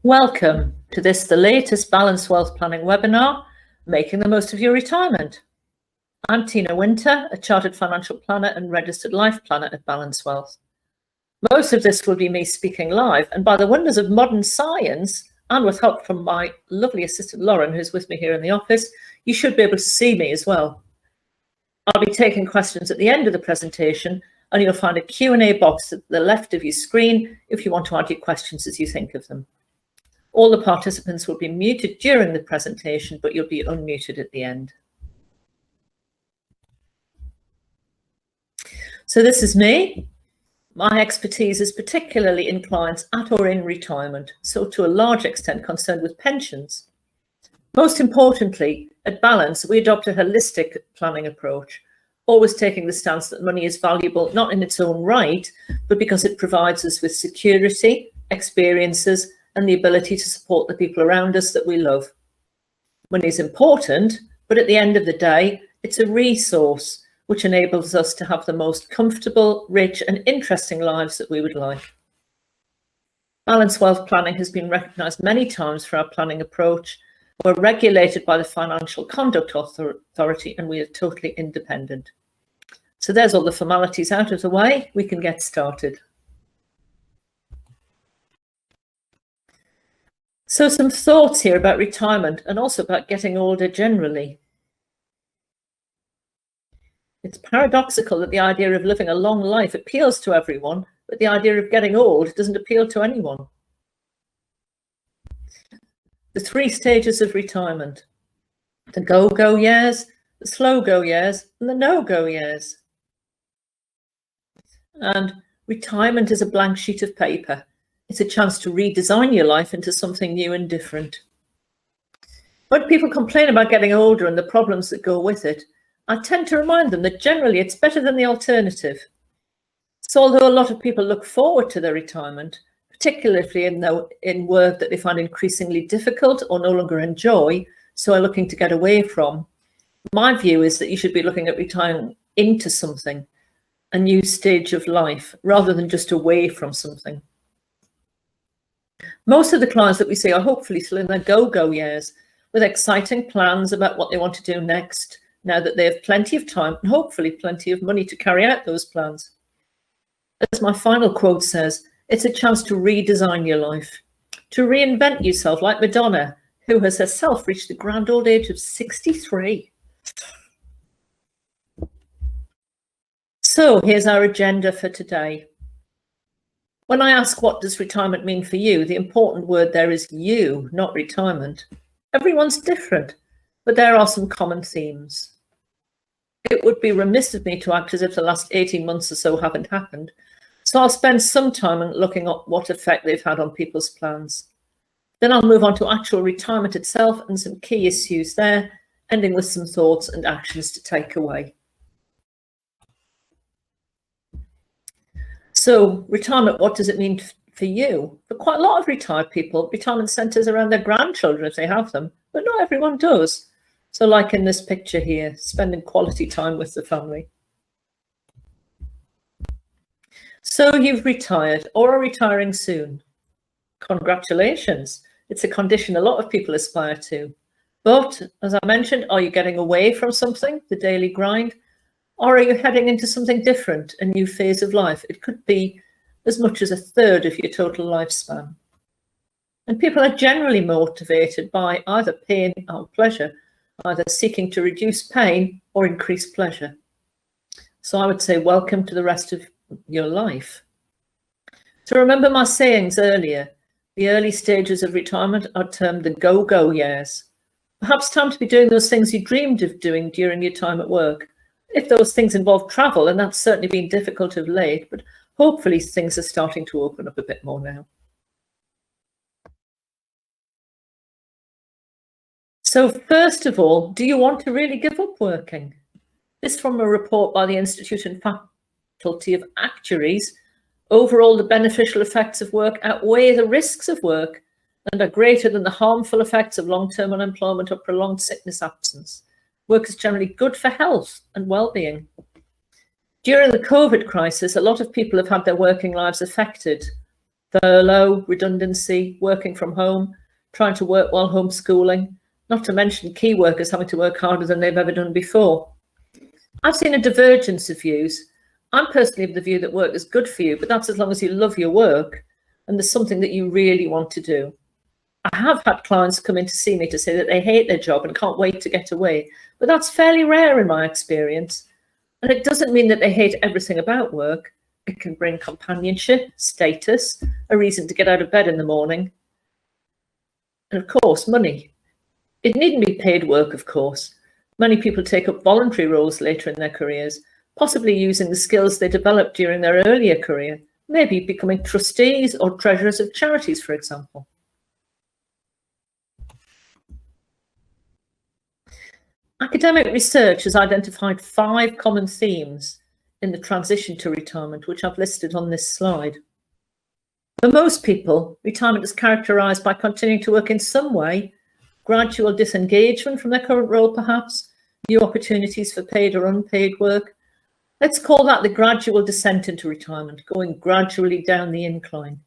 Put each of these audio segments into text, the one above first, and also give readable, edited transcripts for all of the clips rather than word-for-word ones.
Welcome to the latest Balanced Wealth Planning webinar, Making the Most of Your Retirement. I'm Tina Winter, a Chartered Financial Planner and Registered Life Planner at Balanced Wealth. Most of this will be me speaking live, and by the wonders of modern science, and with help from my lovely assistant Lauren, who's with me here in the office, you should be able to see me as well. I'll be taking questions at the end of the presentation, and you'll find a Q&A box at the left of your screen if you want to add your questions as you think of them. All the participants will be muted during the presentation, but you'll be unmuted at the end. So this is me. My expertise is particularly in clients at or in retirement, so to a large extent concerned with pensions. Most importantly, at Balance, we adopt a holistic planning approach, always taking the stance that money is valuable not in its own right, but because it provides us with security, experiences, and the ability to support the people around us that we love. Money is important, but at the end of the day, it's a resource which enables us to have the most comfortable, rich, and interesting lives that we would like. Balanced wealth planning has been recognised many times for our planning approach. We're regulated by the Financial Conduct Authority, and we are totally independent. So there's all the formalities out of the way. We can get started. So some thoughts here about retirement and also about getting older generally. It's paradoxical that the idea of living a long life appeals to everyone, but the idea of getting old doesn't appeal to anyone. The 3 stages of retirement: the go-go years, the slow-go years, and the no-go years. And retirement is a blank sheet of paper. It's a chance to redesign your life into something new and different. When people complain about getting older and the problems that go with it, I tend to remind them that generally it's better than the alternative. So although a lot of people look forward to their retirement, particularly in work that they find increasingly difficult or no longer enjoy, so are looking to get away from, my view is that you should be looking at retiring into something, a new stage of life, rather than just away from something. Most of the clients that we see are hopefully still in their go-go years, with exciting plans about what they want to do next, now that they have plenty of time and hopefully plenty of money to carry out those plans. As my final quote says, it's a chance to redesign your life, to reinvent yourself like Madonna, who has herself reached the grand old age of 63. So here's our agenda for today. When I ask what does retirement mean for you, the important word there is you, not retirement. Everyone's different, but there are some common themes. It would be remiss of me to act as if the last 18 months or so haven't happened, so I'll spend some time looking at what effect they've had on people's plans. Then I'll move on to actual retirement itself and some key issues there, ending with some thoughts and actions to take away. So retirement, what does it mean for you? For quite a lot of retired people, retirement centres around their grandchildren if they have them, but not everyone does. So like in this picture here, spending quality time with the family. So you've retired or are retiring soon. Congratulations. It's a condition a lot of people aspire to. But as I mentioned, are you getting away from something, the daily grind? Or are you heading into something different, a new phase of life? It could be as much as a third of your total lifespan. And people are generally motivated by either pain or pleasure, either seeking to reduce pain or increase pleasure. So I would say welcome to the rest of your life. So remember my sayings earlier, the early stages of retirement are termed the go-go years. Perhaps time to be doing those things you dreamed of doing during your time at work. If those things involve travel, and that's certainly been difficult of late, but hopefully things are starting to open up a bit more now. So first of all, do you want to really give up working? This from a report by the Institute and Faculty of Actuaries. Overall, the beneficial effects of work outweigh the risks of work and are greater than the harmful effects of long-term unemployment or prolonged sickness absence. Work is generally good for health and well-being. During the COVID crisis, a lot of people have had their working lives affected. furlough, redundancy, working from home, trying to work while homeschooling, not to mention key workers having to work harder than they've ever done before. I've seen a divergence of views. I'm personally of the view that work is good for you, but that's as long as you love your work and there's something that you really want to do. I have had clients come in to see me to say that they hate their job and can't wait to get away, but that's fairly rare in my experience. And it doesn't mean that they hate everything about work. It can bring companionship, status, a reason to get out of bed in the morning, and of course, money. It needn't be paid work, of course. Many people take up voluntary roles later in their careers, possibly using the skills they developed during their earlier career, maybe becoming trustees or treasurers of charities, for example. Academic research has identified 5 common themes in the transition to retirement, which I've listed on this slide. For most people, retirement is characterised by continuing to work in some way, gradual disengagement from their current role perhaps, new opportunities for paid or unpaid work. Let's call that the gradual descent into retirement, going gradually down the incline.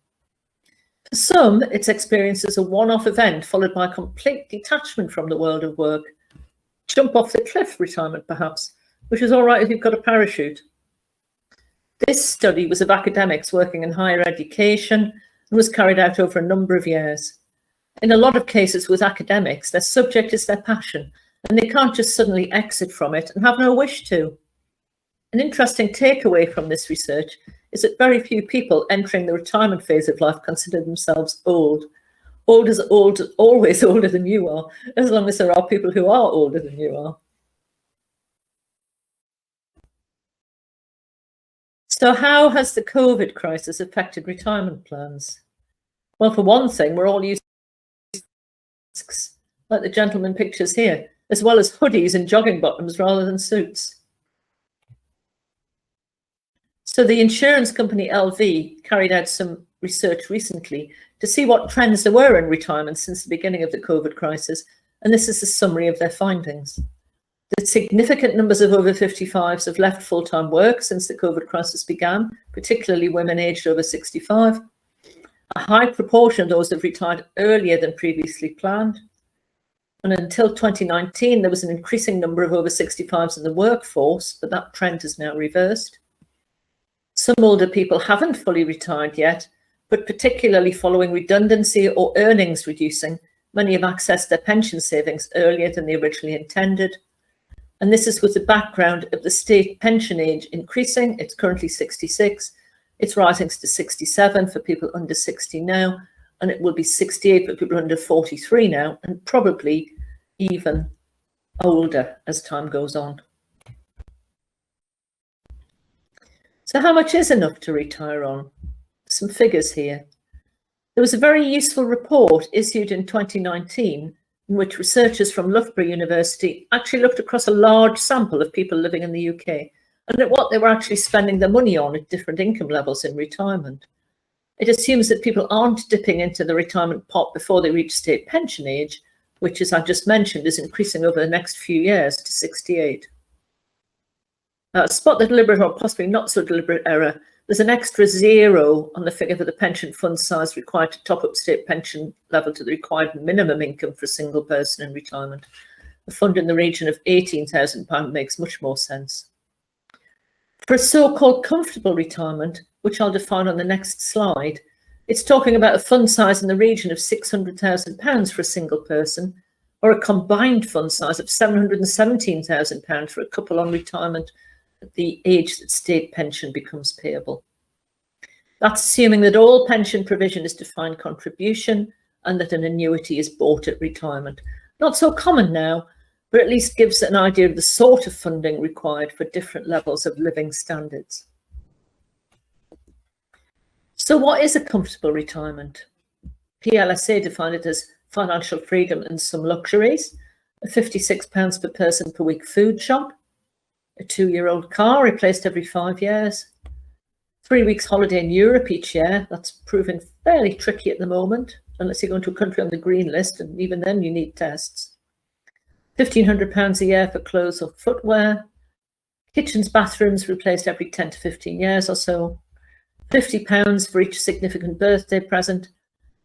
For some, it's experienced as a one-off event followed by complete detachment from the world of work. Jump off the cliff retirement perhaps, which is all right if you've got a parachute. This study was of academics working in higher education and was carried out over a number of years. In a lot of cases with academics, their subject is their passion, and they can't just suddenly exit from it and have no wish to. An interesting takeaway from this research is that very few people entering the retirement phase of life consider themselves old. Old is old, always older than you are, as long as there are people who are older than you are. So how has the COVID crisis affected retirement plans? Well, for one thing, we're all using masks, like the gentleman pictures here, as well as hoodies and jogging bottoms rather than suits. So the insurance company LV carried out some research recently to see what trends there were in retirement since the beginning of the COVID crisis, and this is a summary of their findings. The significant numbers of over 55s have left full-time work since the COVID crisis began, particularly women aged over 65. A high proportion of those have retired earlier than previously planned. And until 2019, there was an increasing number of over 65s in the workforce, but that trend has now reversed. Some older people haven't fully retired yet, but particularly following redundancy or earnings reducing, many have accessed their pension savings earlier than they originally intended. And this is with the background of the state pension age increasing. It's currently 66. It's rising to 67 for people under 60 now, and it will be 68 for people under 43 now, and probably even older as time goes on. So how much is enough to retire on? Some figures here. There was a very useful report issued in 2019 in which researchers from Loughborough University actually looked across a large sample of people living in the UK and at what they were actually spending their money on at different income levels in retirement. It assumes that people aren't dipping into the retirement pot before they reach state pension age, which, as I just mentioned, is increasing over the next few years to 68. Spot the deliberate or possibly not so deliberate error. There's an extra 0 on the figure for the pension fund size required to top up state pension level to the required minimum income for a single person in retirement. A fund in the region of £18,000 makes much more sense. For a so-called comfortable retirement, which I'll define on the next slide, it's talking about a fund size in the region of £600,000 for a single person, or a combined fund size of £717,000 for a couple on retirement at the age that state pension becomes payable. That's assuming that all pension provision is defined contribution and that an annuity is bought at retirement. Not so common now, but at least gives an idea of the sort of funding required for different levels of living standards. So what is a comfortable retirement? PLSA defined it as financial freedom and some luxuries, a £56 per person per week food shop, a 2-year-old car replaced every 5 years, 3 weeks holiday in Europe each year. That's proving fairly tricky at the moment, unless you go into a country on the green list, and even then you need tests. £1,500 a year for clothes or footwear, kitchens, bathrooms replaced every 10 to 15 years or so, £50 for each significant birthday present,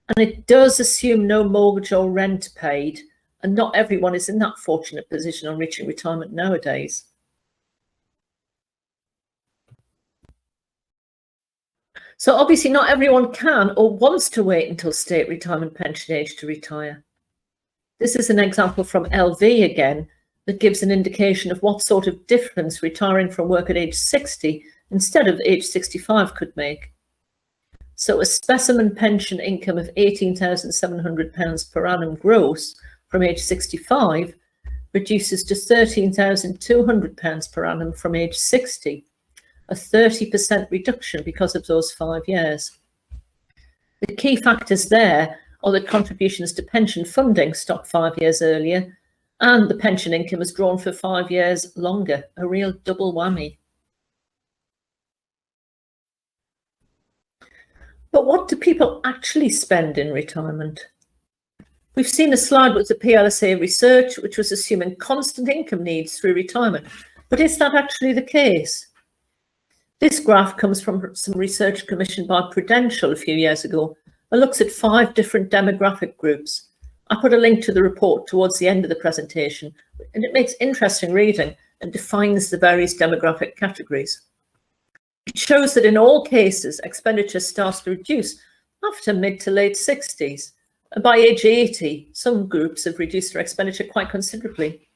and it does assume no mortgage or rent paid, and not everyone is in that fortunate position on reaching retirement nowadays. So obviously not everyone can or wants to wait until state retirement pension age to retire. This is an example from LV again that gives an indication of what sort of difference retiring from work at age 60 instead of age 65 could make. So a specimen pension income of £18,700 per annum gross from age 65 reduces to £13,200 per annum from age 60, a 30% reduction because of those 5 years. The key factors there are that contributions to pension funding stopped 5 years earlier, and the pension income is drawn for 5 years longer, a real double whammy. But what do people actually spend in retirement? We've seen a slide with the PLSA research, which was assuming constant income needs through retirement. But is that actually the case? This graph comes from some research commissioned by Prudential a few years ago and looks at 5 different demographic groups. I put a link to the report towards the end of the presentation, and it makes interesting reading and defines the various demographic categories. It shows that in all cases, expenditure starts to reduce after mid to late 60s. And by age 80, some groups have reduced their expenditure quite considerably.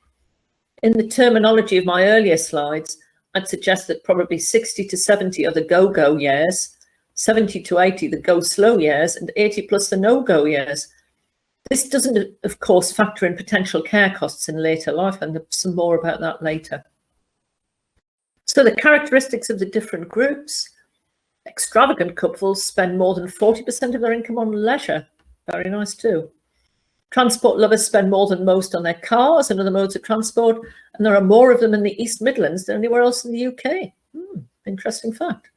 In the terminology of my earlier slides, I'd suggest that probably 60 to 70 are the go-go years, 70 to 80 the go-slow years, and 80 plus the no-go years. This doesn't, of course, factor in potential care costs in later life, and there's some more about that later. So the characteristics of the different groups: extravagant couples spend more than 40% of their income on leisure. Very nice too. Transport lovers spend more than most on their cars and other modes of transport, and there are more of them in the East Midlands than anywhere else in the UK. Interesting fact.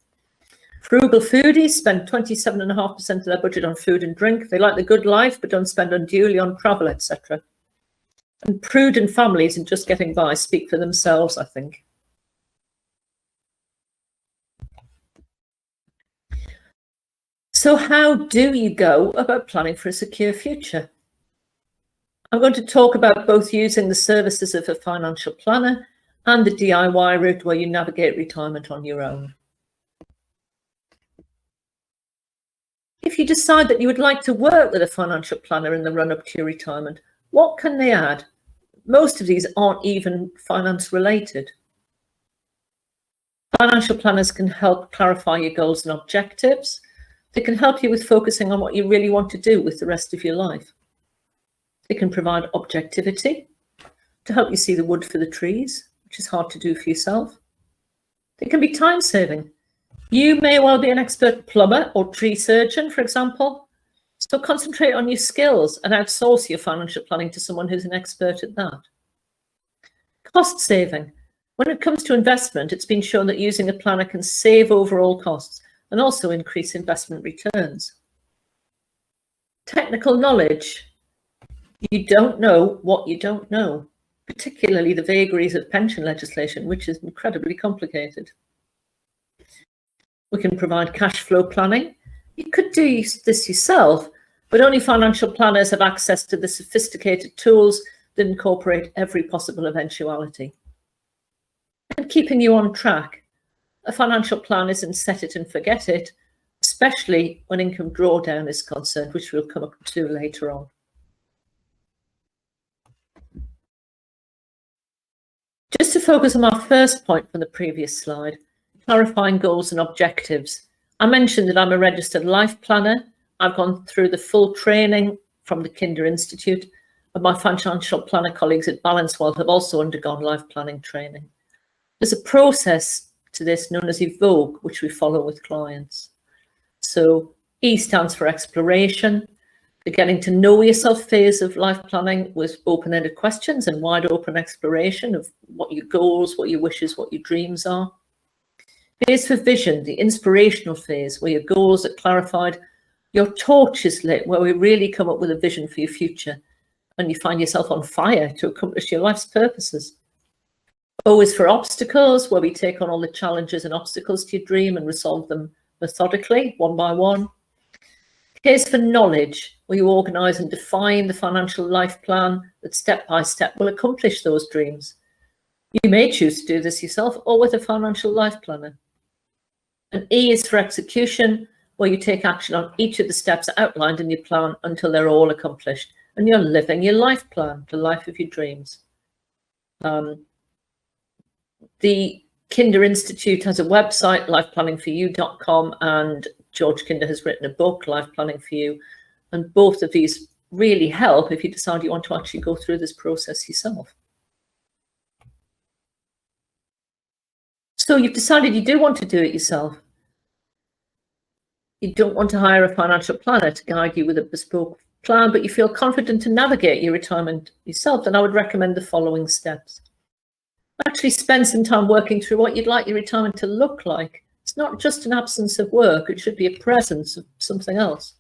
Frugal foodies spend 27.5% of their budget on food and drink. They like the good life, but don't spend unduly on travel, etc. And prudent families and just getting by speak for themselves, I think. So how do you go about planning for a secure future? I'm going to talk about both using the services of a financial planner and the DIY route where you navigate retirement on your own. If you decide that you would like to work with a financial planner in the run-up to your retirement, what can they add? Most of these aren't even finance related. Financial planners can help clarify your goals and objectives. They can help you with focusing on what you really want to do with the rest of your life. They can provide objectivity to help you see the wood for the trees, which is hard to do for yourself. They can be time-saving. You may well be an expert plumber or tree surgeon, for example. So concentrate on your skills and outsource your financial planning to someone who's an expert at that. Cost saving. When it comes to investment, it's been shown that using a planner can save overall costs and also increase investment returns. Technical knowledge. You don't know what you don't know, particularly the vagaries of pension legislation, which is incredibly complicated. We can provide cash flow planning. You could do this yourself, but only financial planners have access to the sophisticated tools that incorporate every possible eventuality. And keeping you on track. A financial plan isn't set it and forget it, especially when income drawdown is concerned, which we'll come up to later on. Just to focus on our first point from the previous slide, clarifying goals and objectives. I mentioned that I'm a registered life planner. I've gone through the full training from the Kinder Institute, and my financial planner colleagues at Balance World have also undergone life planning training. There's a process to this known as Evoke, which we follow with clients. So E stands for exploration, the getting to know yourself phase of life planning with open-ended questions and wide open exploration of what your goals, what your wishes, what your dreams are. Phase for vision, the inspirational phase, where your goals are clarified, your torch is lit, where we really come up with a vision for your future and you find yourself on fire to accomplish your life's purposes. O is for obstacles, where we take on all the challenges and obstacles to your dream and resolve them methodically, one by one. Case for knowledge, where you organise and define the financial life plan that step by step will accomplish those dreams. You may choose to do this yourself or with a financial life planner. And E is for execution, where you take action on each of the steps outlined in your plan until they're all accomplished and you're living your life plan, the life of your dreams. The Kinder Institute has a website, lifeplanningforyou.com, and George Kinder has written a book, Life Planning for You. And both of these really help if you decide you want to actually go through this process yourself. So you've decided you do want to do it yourself. You don't want to hire a financial planner to guide you with a bespoke plan, but you feel confident to navigate your retirement yourself, then I would recommend the following steps. Actually spend some time working through what you'd like your retirement to look like. It's not just an absence of work, it should be a presence of something else.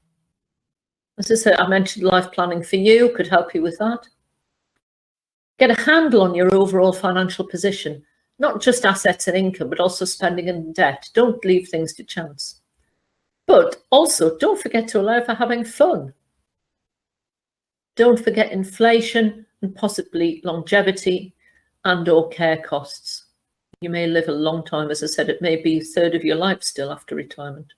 As I said, I mentioned Life Planning for You could help you with that. Get a handle on your overall financial position, not just assets and income, but also spending and debt. Don't leave things to chance. But also, don't forget to allow for having fun. Don't forget inflation and possibly longevity and/or care costs. You may live a long time, as I said, it may be a third of your life still after retirement.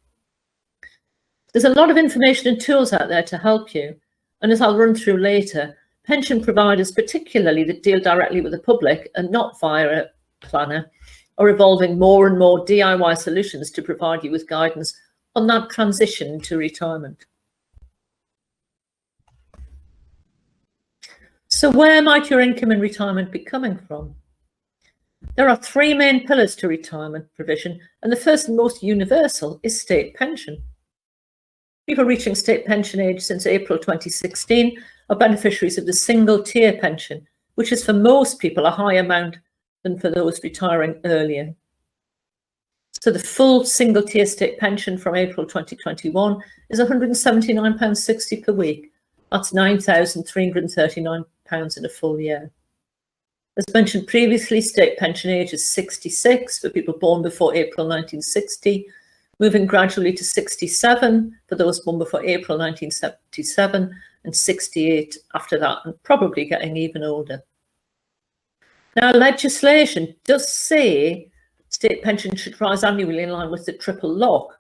There's a lot of information and tools out there to help you. And as I'll run through later, pension providers, particularly that deal directly with the public and not via a planner, are evolving more and more DIY solutions to provide you with guidance on that transition into retirement. So where might your income in retirement be coming from? There are three main pillars to retirement provision, and the first and most universal is state pension. People reaching state pension age since April 2016 are beneficiaries of the single tier pension, which is for most people a higher amount than for those retiring earlier. So the full single tier state pension from April 2021 is £179.60 per week. That's £9,339 in a full year. As mentioned previously, state pension age is 66 for people born before April 1960, moving gradually to 67 for those born before April 1977, and 68 after that, and probably getting even older. Now, legislation does say state pension should rise annually in line with the triple lock,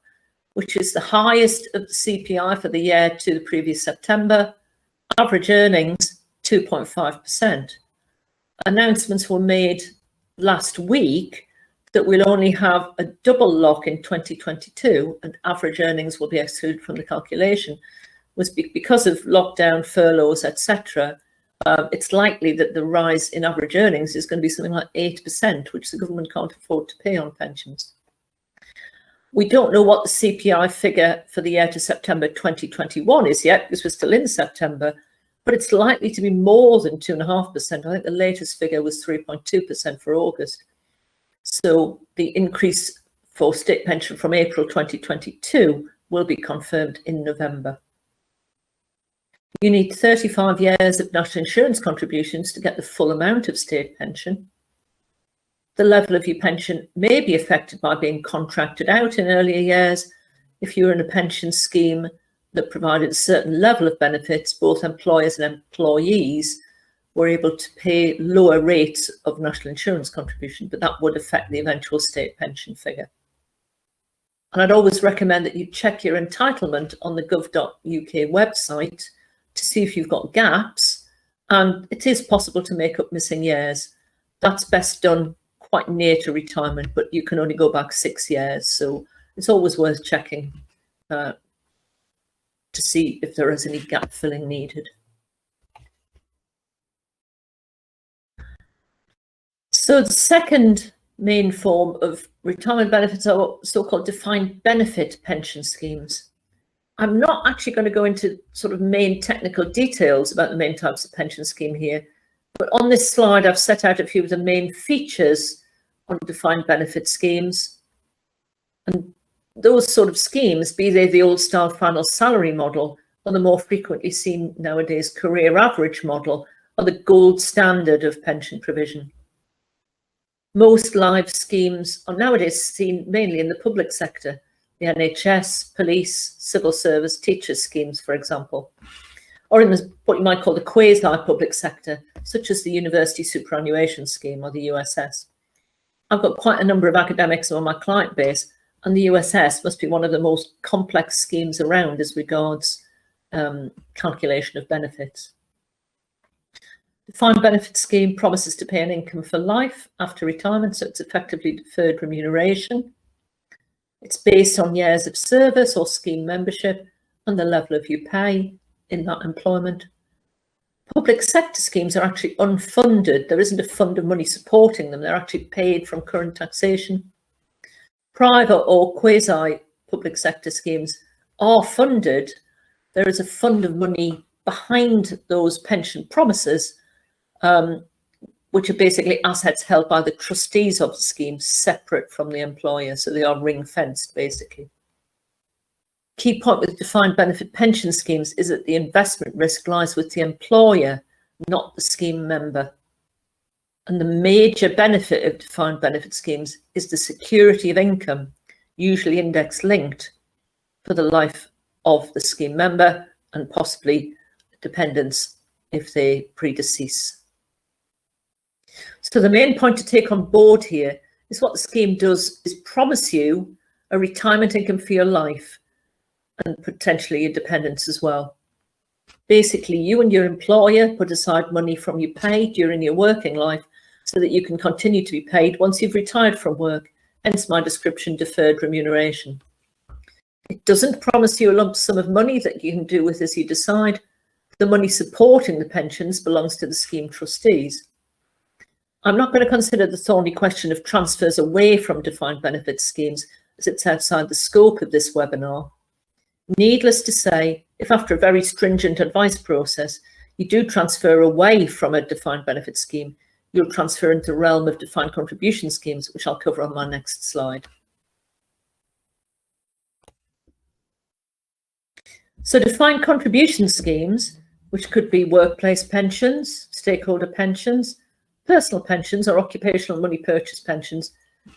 which is the highest of the CPI for the year to the previous September, average earnings 2.5%. Announcements were made last week that we'll only have a double lock in 2022 and average earnings will be excluded from the calculation. Was because of lockdown, furloughs, etc. It's likely that the rise in average earnings is going to be something like 8%, which the government can't afford to pay on pensions. We don't know what the CPI figure for the year to September 2021 is yet, because we're still in September, but it's likely to be more than 2.5%. I think the latest figure was 3.2% for August. So the increase for state pension from April 2022 will be confirmed in November. You need 35 years of national insurance contributions to get the full amount of state pension. The level of your pension may be affected by being contracted out in earlier years. If you're in a pension scheme that provided a certain level of benefits, both employers and employees were able to pay lower rates of national insurance contribution, but that would affect the eventual state pension figure. And I'd always recommend that you check your entitlement on the gov.uk website to see if you've got gaps, and it is possible to make up missing years. That's best done quite near to retirement, but you can only go back 6 years, so it's always worth checking to see if there is any gap filling needed. So the second main form of retirement benefits are so-called defined benefit pension schemes. I'm not actually going to go into sort of main technical details about the main types of pension scheme here, but on this slide I've set out a few of the main features on defined benefit schemes. And those sort of schemes, be they the old style final salary model or the more frequently seen nowadays career average model, are the gold standard of pension provision. Most life schemes are nowadays seen mainly in the public sector, the NHS, police, civil service, teachers schemes, for example, or in what you might call the quasi-public sector, such as the University Superannuation Scheme or the USS. I've got quite a number of academics on my client base, and the USS must be one of the most complex schemes around as regards calculation of benefits. Defined benefit scheme promises to pay an income for life after retirement, so it's effectively deferred remuneration. It's based on years of service or scheme membership and the level of your pay in that employment. Public sector schemes are actually unfunded. There isn't a fund of money supporting them. They're actually paid from current taxation. Private or quasi-public sector schemes are funded. There is a fund of money behind those pension promises, which are basically assets held by the trustees of the scheme, separate from the employer. So they are ring-fenced, basically. Key point with defined benefit pension schemes is that the investment risk lies with the employer, not the scheme member. And the major benefit of defined benefit schemes is the security of income, usually index linked, for the life of the scheme member and possibly dependents if they predecease. So the main point to take on board here is what the scheme does is promise you a retirement income for your life and potentially your dependents as well. Basically, you and your employer put aside money from your pay during your working life so that you can continue to be paid once you've retired from work, hence my description, deferred remuneration. It doesn't promise you a lump sum of money that you can do with as you decide. The money supporting the pensions belongs to the scheme trustees. I'm not going to consider the thorny question of transfers away from defined benefit schemes, as it's outside the scope of this webinar. Needless to say, if after a very stringent advice process, you do transfer away from a defined benefit scheme, you'll transfer into the realm of defined contribution schemes, which I'll cover on my next slide. So defined contribution schemes, which could be workplace pensions, stakeholder pensions, personal pensions, or occupational money purchase pensions,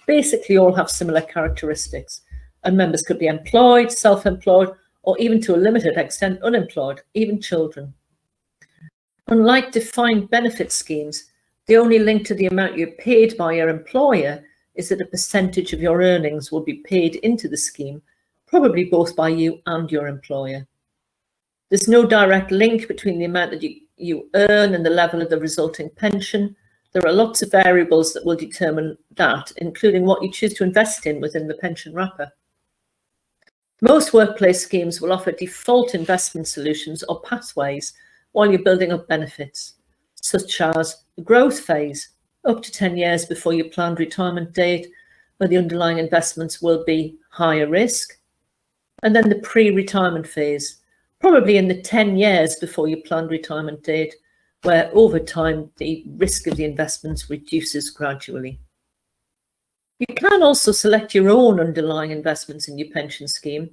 basically all have similar characteristics. And members could be employed, self-employed, or even to a limited extent unemployed, even children. Unlike defined benefit schemes, the only link to the amount you're paid by your employer is that a percentage of your earnings will be paid into the scheme, probably both by you and your employer. There's no direct link between the amount that you earn and the level of the resulting pension. There are lots of variables that will determine that, including what you choose to invest in within the pension wrapper. Most workplace schemes will offer default investment solutions or pathways while you're building up benefits, such as the growth phase, up to 10 years before your planned retirement date, where the underlying investments will be higher risk, and then the pre-retirement phase, probably in the 10 years before your planned retirement date, where over time the risk of the investments reduces gradually. You can also select your own underlying investments in your pension scheme,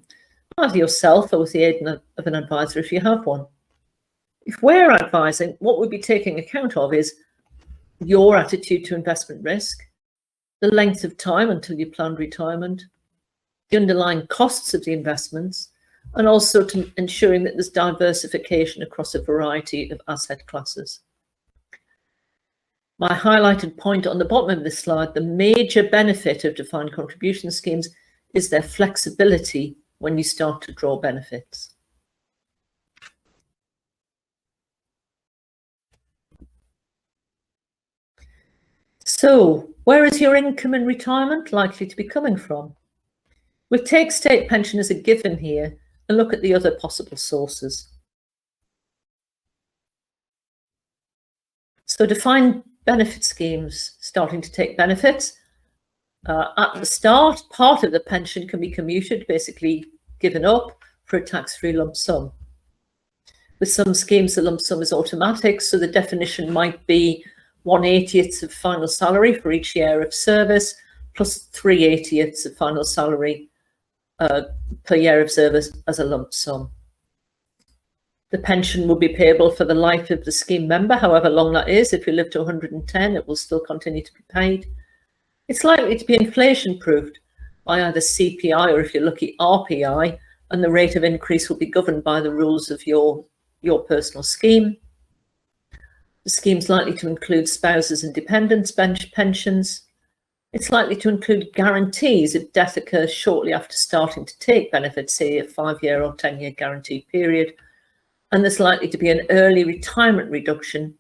either yourself or with the aid of an advisor if you have one. If we're advising, what we'll be taking account of is your attitude to investment risk, the length of time until your planned retirement, the underlying costs of the investments, and also to ensuring that there's diversification across a variety of asset classes. My highlighted point on the bottom of this slide, the major benefit of defined contribution schemes is their flexibility when you start to draw benefits. So, where is your income in retirement likely to be coming from? We'll take state pension as a given here and look at the other possible sources. So defined benefit schemes starting to take benefits. At the start, part of the pension can be commuted, basically given up for a tax-free lump sum. With some schemes, the lump sum is automatic, so the definition might be 1/80th of final salary for each year of service, plus 3/80ths of final salary per year of service as a lump sum. The pension will be payable for the life of the scheme member, however long that is. If you live to 110, it will still continue to be paid. It's likely to be inflation-proofed, by either CPI or, if you're lucky, RPI, and the rate of increase will be governed by the rules of your personal scheme. The scheme's likely to include spouses and dependents' pensions. It's likely to include guarantees if death occurs shortly after starting to take benefits, say a 5-year or 10-year guaranteed period. And there's likely to be an early retirement reduction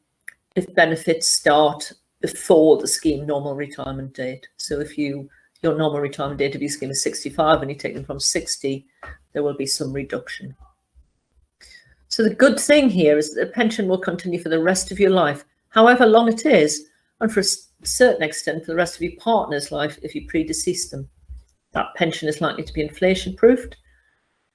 if benefits start before the scheme normal retirement date. So if your normal retirement date of your scheme is 65 and you take them from 60, there will be some reduction. So the good thing here is that the pension will continue for the rest of your life, however long it is, and for a certain extent for the rest of your partner's life if you predecease them. That pension is likely to be inflation proofed.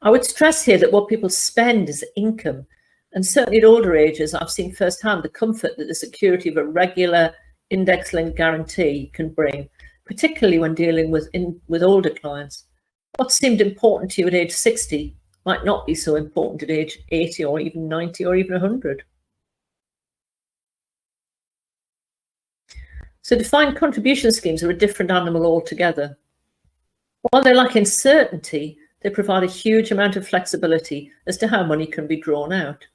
I would stress here that what people spend is income, and certainly at older ages I've seen firsthand the comfort that the security of a regular index-linked guarantee can bring, particularly when dealing with older clients. What seemed important to you at age 60 might not be so important at age 80 or even 90 or even 100. So defined contribution schemes are a different animal altogether. While they lack in certainty, they provide a huge amount of flexibility as to how money can be drawn out.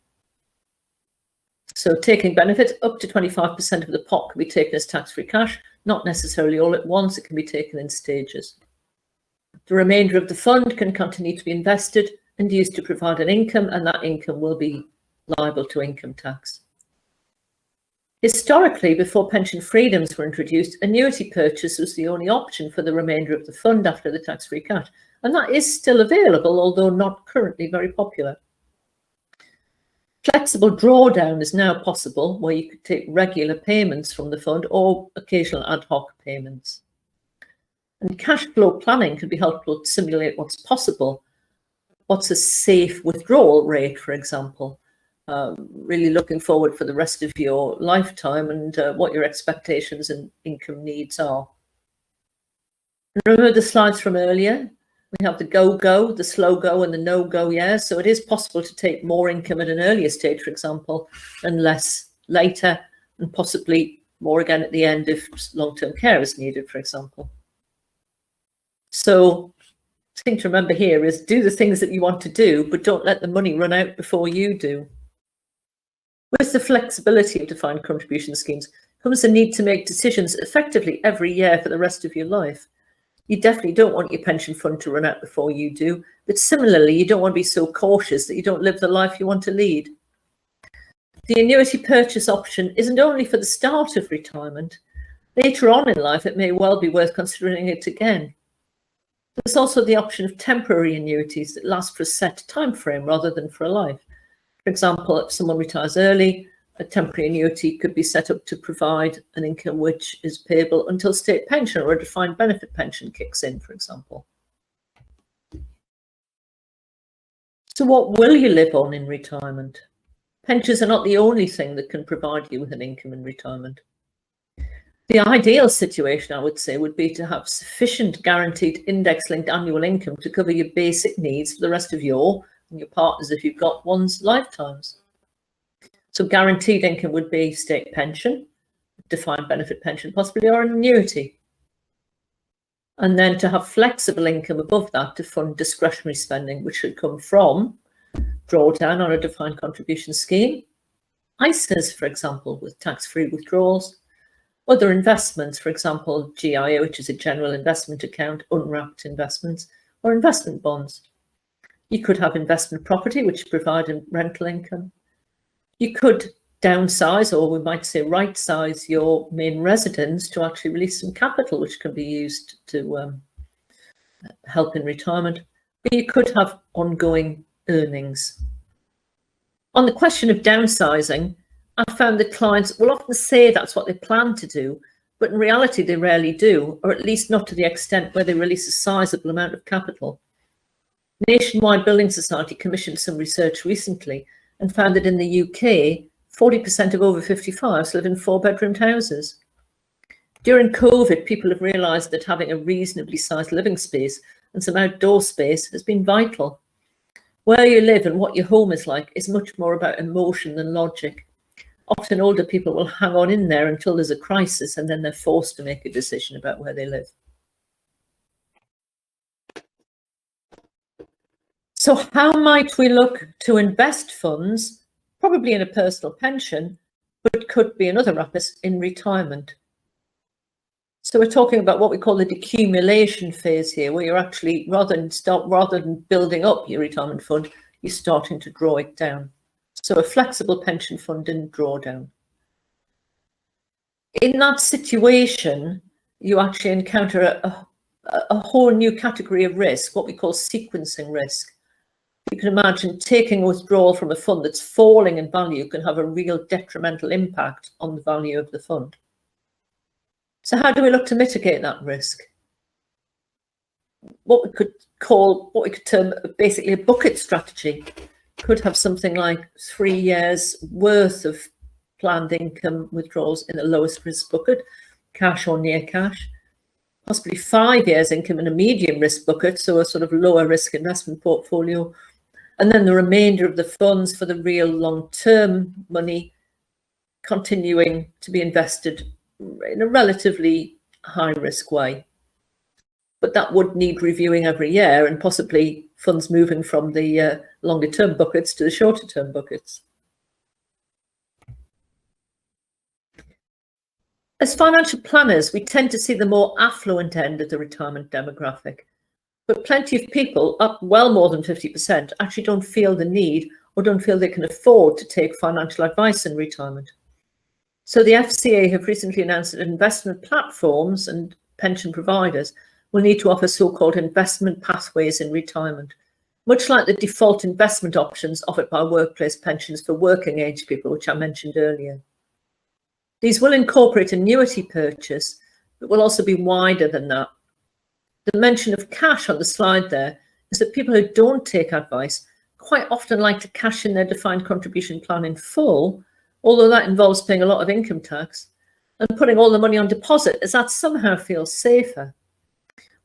So taking benefits, up to 25% of the pot can be taken as tax-free cash, not necessarily all at once, it can be taken in stages. The remainder of the fund can continue to be invested and used to provide an income, and that income will be liable to income tax. Historically, before pension freedoms were introduced, annuity purchase was the only option for the remainder of the fund after the tax-free cash, and that is still available, although not currently very popular. Flexible drawdown is now possible, where you could take regular payments from the fund or occasional ad hoc payments. And cash flow planning can be helpful to simulate what's possible. What's a safe withdrawal rate, for example? Really looking forward for the rest of your lifetime and what your expectations and income needs are. Remember the slides from earlier? We have the go-go, the slow-go and the no-go years. So it is possible to take more income at an earlier stage, for example, and less later, and possibly more again at the end if long-term care is needed, for example. So the thing to remember here is do the things that you want to do, but don't let the money run out before you do. With the flexibility of defined contribution schemes comes the need to make decisions effectively every year for the rest of your life. You definitely don't want your pension fund to run out before you do, but similarly, you don't want to be so cautious that you don't live the life you want to lead. The annuity purchase option isn't only for the start of retirement. Later on in life, it may well be worth considering it again. There's also the option of temporary annuities that last for a set time frame rather than for a life. For example, if someone retires early, a temporary annuity could be set up to provide an income which is payable until state pension or a defined benefit pension kicks in, for example. So what will you live on in retirement? Pensions are not the only thing that can provide you with an income in retirement. The ideal situation, I would say, would be to have sufficient guaranteed index-linked annual income to cover your basic needs for the rest of your and your partners, if you've got one's, lifetimes. So guaranteed income would be state pension, defined benefit pension possibly, or an annuity. And then to have flexible income above that to fund discretionary spending, which should come from drawdown on a defined contribution scheme, ISAs, for example, with tax-free withdrawals, other investments, for example, GIA, which is a general investment account, unwrapped investments, or investment bonds. You could have investment property, which provide rental income. You could downsize, or we might say right size, your main residence to actually release some capital, which can be used to help in retirement. But you could have ongoing earnings. On the question of downsizing, I found that clients will often say that's what they plan to do, but in reality they rarely do, or at least not to the extent where they release a sizable amount of capital. Nationwide Building Society commissioned some research recently and found that in the UK, 40% of over 55s live in 4-bedroomed houses. During COVID, people have realised that having a reasonably sized living space and some outdoor space has been vital. Where you live and what your home is like is much more about emotion than logic. Often older people will hang on in there until there's a crisis and then they're forced to make a decision about where they live. So how might we look to invest funds, probably in a personal pension, but could be another wrappers in retirement? So we're talking about what we call the accumulation phase here, where you're actually, rather than building up your retirement fund, you're starting to draw it down. So a flexible pension fund in drawdown. In that situation, you actually encounter a whole new category of risk, what we call sequencing risk. You can imagine taking a withdrawal from a fund that's falling in value can have a real detrimental impact on the value of the fund. So how do we look to mitigate that risk? What we could term basically a bucket strategy. Could have something like 3 years worth of planned income withdrawals in the lowest risk bucket, cash or near cash, possibly 5 years income in a medium risk bucket, so a sort of lower risk investment portfolio, and then the remainder of the funds for the real long-term money continuing to be invested in a relatively high risk way. But that would need reviewing every year, and possibly funds moving from the longer term buckets to the shorter term buckets. As financial planners, we tend to see the more affluent end of the retirement demographic, but plenty of people, up well more than 50%, actually don't feel the need or don't feel they can afford to take financial advice in retirement. So the FCA have recently announced that investment platforms and pension providers will need to offer so-called investment pathways in retirement, much like the default investment options offered by workplace pensions for working age people, which I mentioned earlier. These will incorporate annuity purchase, but will also be wider than that. The mention of cash on the slide there is that people who don't take advice quite often like to cash in their defined contribution plan in full, although that involves paying a lot of income tax, and putting all the money on deposit, as that somehow feels safer.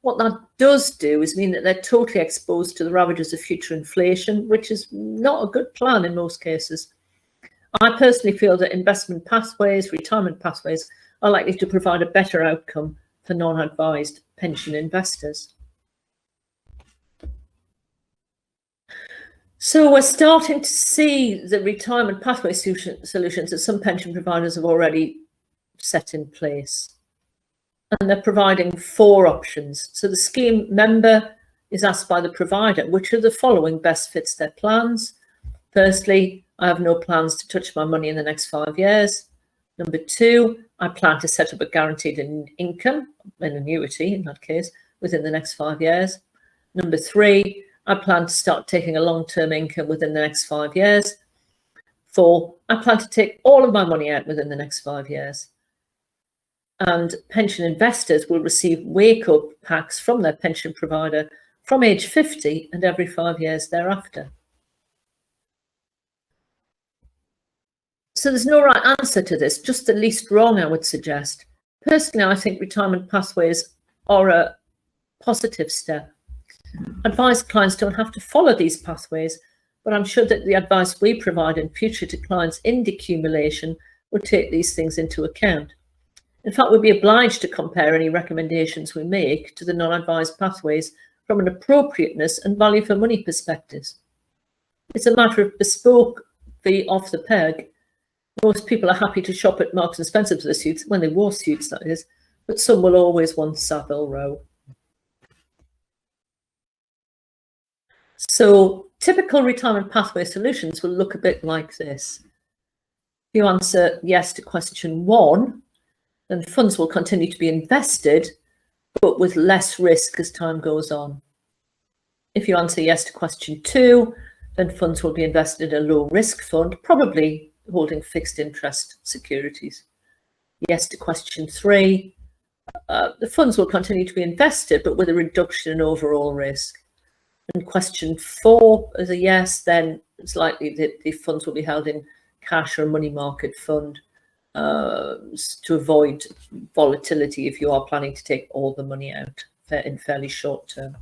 What that does do is mean that they're totally exposed to the ravages of future inflation, which is not a good plan in most cases. I personally feel that investment pathways, retirement pathways, are likely to provide a better outcome for non-advised pension investors. So we're starting to see the retirement pathway solutions that some pension providers have already set in place. And they're providing 4 options. So the scheme member is asked by the provider, which of the following best fits their plans? Firstly, I have no plans to touch my money in the next 5 years. Number 2, I plan to set up a guaranteed income, an annuity in that case, within the next 5 years. Number 3, I plan to start taking a long-term income within the next 5 years. 4, I plan to take all of my money out within the next 5 years. And pension investors will receive wake-up packs from their pension provider from age 50 and every 5 years thereafter. So there's no right answer to this, just the least wrong, I would suggest. Personally, I think retirement pathways are a positive step. Advised clients don't have to follow these pathways, but I'm sure that the advice we provide in future to clients in decumulation will take these things into account. In fact, we'll be obliged to compare any recommendations we make to the non-advised pathways from an appropriateness and value for money perspectives. It's a matter of bespoke v off the peg. Most people are happy to shop at Marks and Spencer for their suits, when they wore suits that is, but some will always want Savile Row. So typical retirement pathway solutions will look a bit like this. If you answer yes to question 1, then funds will continue to be invested, but with less risk as time goes on. If you answer yes to question 2, then funds will be invested in a low risk fund, probably holding fixed interest securities. Yes to question 3, the funds will continue to be invested, but with a reduction in overall risk. And question 4 is a yes, then it's likely that the funds will be held in cash or money market fund to avoid volatility if you are planning to take all the money out in fairly short term.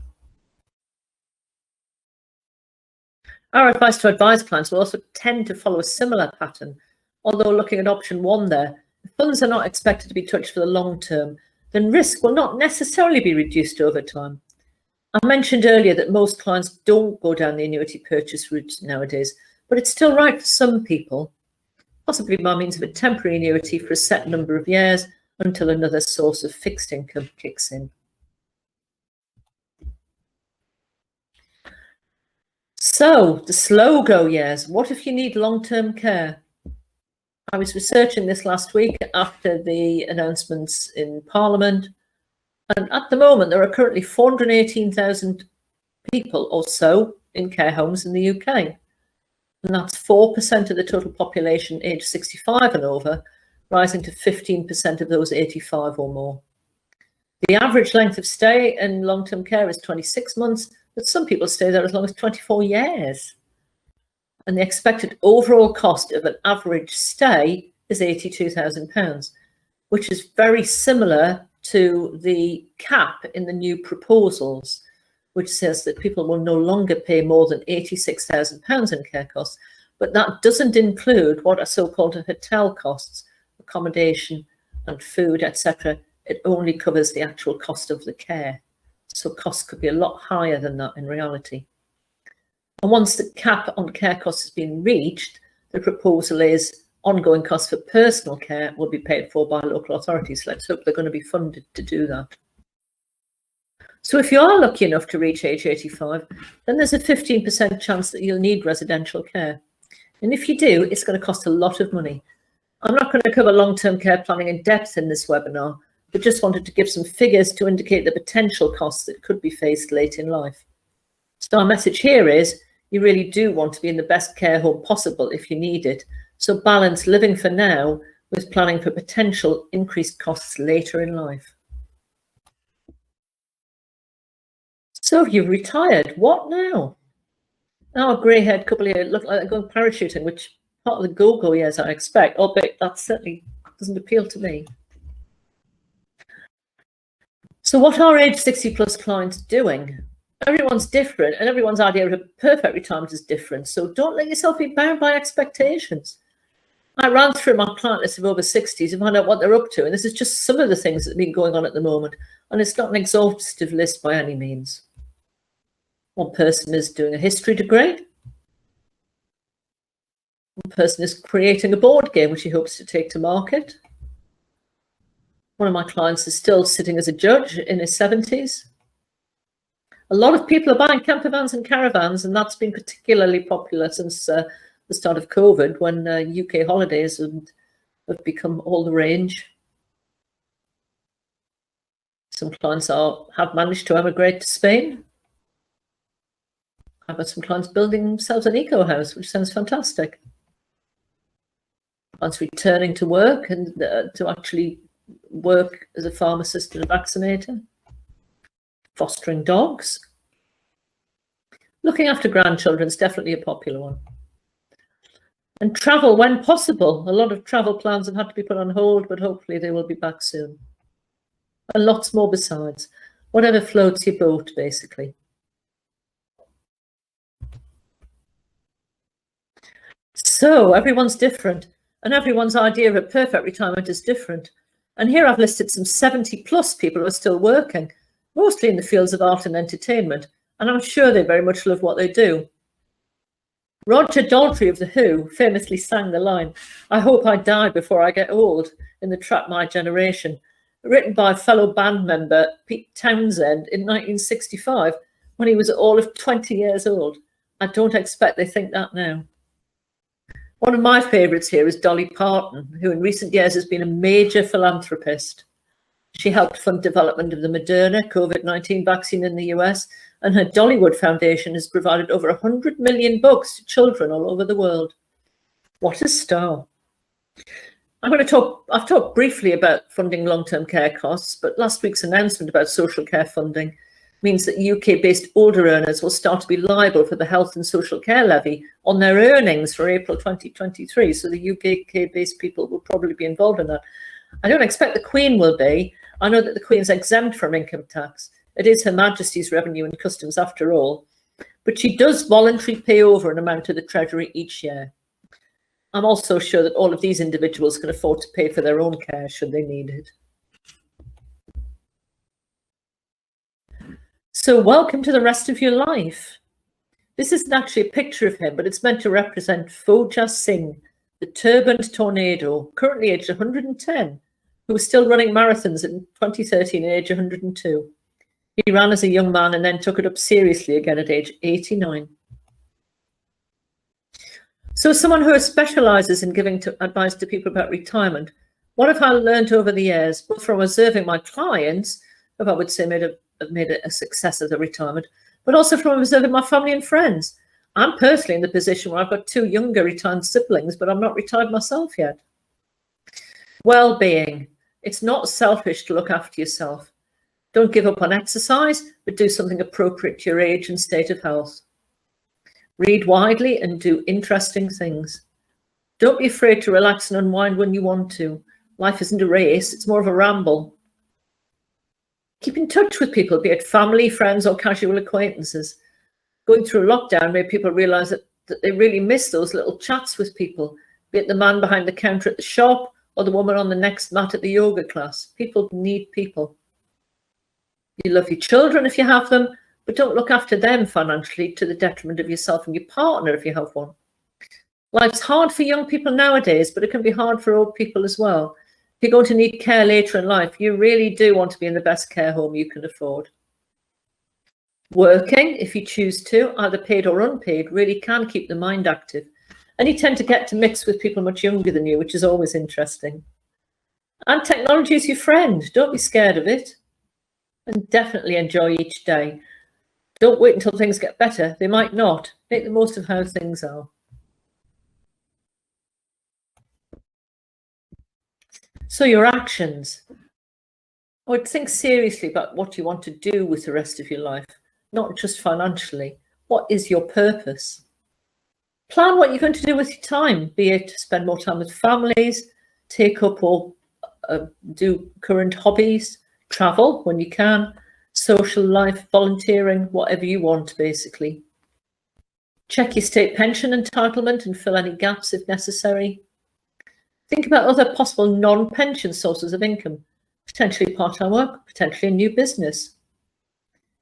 Our advice to advised clients will also tend to follow a similar pattern, although looking at option 1 there, if funds are not expected to be touched for the long term, then risk will not necessarily be reduced over time. I mentioned earlier that most clients don't go down the annuity purchase route nowadays, but it's still right for some people, possibly by means of a temporary annuity for a set number of years until another source of fixed income kicks in. So, the slow go years. What if you need long-term care? I was researching this last week after the announcements in Parliament, and at the moment there are currently 418,000 people or so in care homes in the UK, and that's 4% of the total population aged 65 and over, rising to 15% of those 85 or more. The average length of stay in long-term care is 26 months, but some people stay there as long as 24 years. And the expected overall cost of an average stay is £82,000, which is very similar to the cap in the new proposals, which says that people will no longer pay more than £86,000 in care costs, but that doesn't include what are so-called hotel costs, accommodation and food, etc. It only covers the actual cost of the care. So costs could be a lot higher than that in reality. And once the cap on care costs has been reached, the proposal is ongoing costs for personal care will be paid for by local authorities. Let's hope they're going to be funded to do that. So if you are lucky enough to reach age 85, then there's a 15% chance that you'll need residential care. And if you do, it's going to cost a lot of money. I'm not going to cover long-term care planning in depth in this webinar, but just wanted to give some figures to indicate the potential costs that could be faced late in life. So our message here is you really do want to be in the best care home possible if you need it. So balance living for now with planning for potential increased costs later in life. So you've retired, what now? Now a grey-haired couple here look like they're going parachuting, which part of the go-go years I expect, albeit that certainly doesn't appeal to me. So what are age 60 plus clients doing? Everyone's different and everyone's idea of a perfect retirement is different. So don't let yourself be bound by expectations. I ran through my client list of over 60s and find out what they're up to. And this is just some of the things that have been going on at the moment. And it's not an exhaustive list by any means. One person is doing a history degree. One person is creating a board game, which he hopes to take to market. One of my clients is still sitting as a judge in his 70s. A lot of people are buying camper vans and caravans, and that's been particularly popular since the start of COVID, when UK holidays have become all the rage. Some clients have managed to emigrate to Spain. I've got some clients building themselves an eco house, which sounds fantastic. Clients returning to work and to actually work as a pharmacist and a vaccinator. Fostering dogs. Looking after grandchildren is definitely a popular one. And travel when possible. A lot of travel plans have had to be put on hold, but hopefully they will be back soon. And lots more besides. Whatever floats your boat, basically. So everyone's different, and everyone's idea of a perfect retirement is different. And here I've listed some 70 plus people who are still working, mostly in the fields of art and entertainment, and I'm sure they very much love what they do. Roger Daltrey of The Who famously sang the line, "I hope I die before I get old," in the track My Generation, written by fellow band member Pete Townsend in 1965, when he was all of 20 years old. I don't expect they think that now. One of my favourites here is Dolly Parton, who in recent years has been a major philanthropist. She helped fund development of the Moderna COVID-19 vaccine in the US, and her Dollywood Foundation has provided over 100 million books to children all over the world. What a star. I've talked briefly about funding long-term care costs, but last week's announcement about social care funding means that UK-based older earners will start to be liable for the health and social care levy on their earnings for April 2023. So the UK-based people will probably be involved in that. I don't expect the Queen will be. I know that the Queen's exempt from income tax. It is Her Majesty's Revenue and Customs after all. But she does voluntarily pay over an amount to the Treasury each year. I'm also sure that all of these individuals can afford to pay for their own care should they need it. So welcome to the rest of your life. This isn't actually a picture of him, but it's meant to represent Foja Singh, the turbaned tornado, currently aged 110, who was still running marathons in 2013 at age 102. He ran as a young man and then took it up seriously again at age 89. So as someone who specializes in giving advice to people about retirement, what have I learned over the years, both from observing my clients, who I would say have made a success of their retirement, but also from observing my family and friends. I'm personally in the position where I've got 2 younger retired siblings, but I'm not retired myself yet. Well-being. It's not selfish to look after yourself. Don't give up on exercise, but do something appropriate to your age and state of health. Read widely and do interesting things. Don't be afraid to relax and unwind when you want to. Life isn't a race, it's more of a ramble. Keep in touch with people, be it family, friends, or casual acquaintances. Going through lockdown made people realize that they really miss those little chats with people, be it the man behind the counter at the shop or the woman on the next mat at the yoga class. People need people. You love your children if you have them, but don't look after them financially to the detriment of yourself and your partner if you have one. Life's hard for young people nowadays, but it can be hard for old people as well. If you're going to need care later in life, you really do want to be in the best care home you can afford. Working, if you choose to, either paid or unpaid, really can keep the mind active. And you tend to get to mix with people much younger than you, which is always interesting. And technology is your friend. Don't be scared of it. And definitely enjoy each day. Don't wait until things get better. They might not. Make the most of how things are. So your actions. I would think seriously about what you want to do with the rest of your life, not just financially. What is your purpose? Plan what you're going to do with your time, be it spend more time with families, take up or do current hobbies, travel when you can, social life, volunteering, whatever you want, basically. Check your state pension entitlement and fill any gaps if necessary. Think about other possible non-pension sources of income, potentially part-time work, potentially a new business.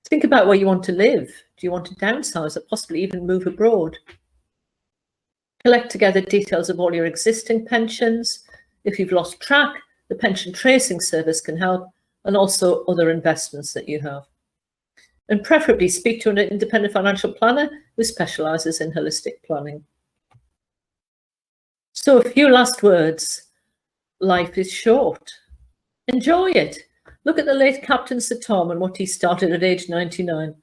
Think about where you want to live. Do you want to downsize or possibly even move abroad? Collect together details of all your existing pensions. If you've lost track, the pension tracing service can help, and also other investments that you have. And preferably speak to an independent financial planner who specializes in holistic planning. So a few last words. Life is short. Enjoy it. Look at the late Captain Sir Tom and what he started at age 99.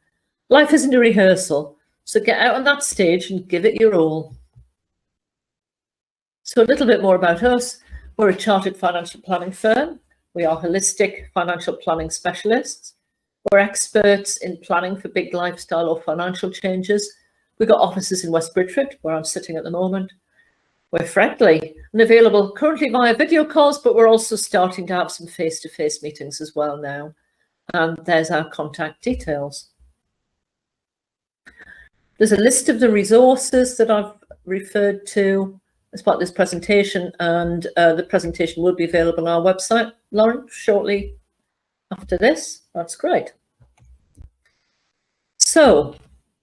Life isn't a rehearsal, so get out on that stage and give it your all. So a little bit more about us. We're a chartered financial planning firm. We are holistic financial planning specialists. We're experts in planning for big lifestyle or financial changes. We've got offices in West Bridgford, where I'm sitting at the moment. We're friendly and available currently via video calls, but we're also starting to have some face-to-face meetings as well now. And there's our contact details. There's a list of the resources that I've referred to as part of this presentation, and the presentation will be available on our website, Lauren, shortly after this. That's great. So,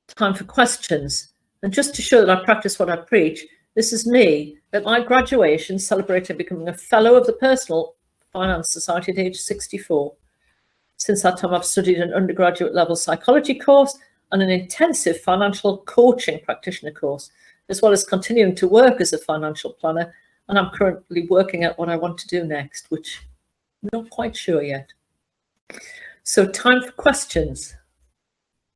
time for questions. And just to show that I practice what I preach, this is me at my graduation celebrating becoming a fellow of the Personal Finance Society at age 64. Since that time, I've studied an undergraduate level psychology course and an intensive financial coaching practitioner course, as well as continuing to work as a financial planner. And I'm currently working out what I want to do next, which I'm not quite sure yet. So time for questions.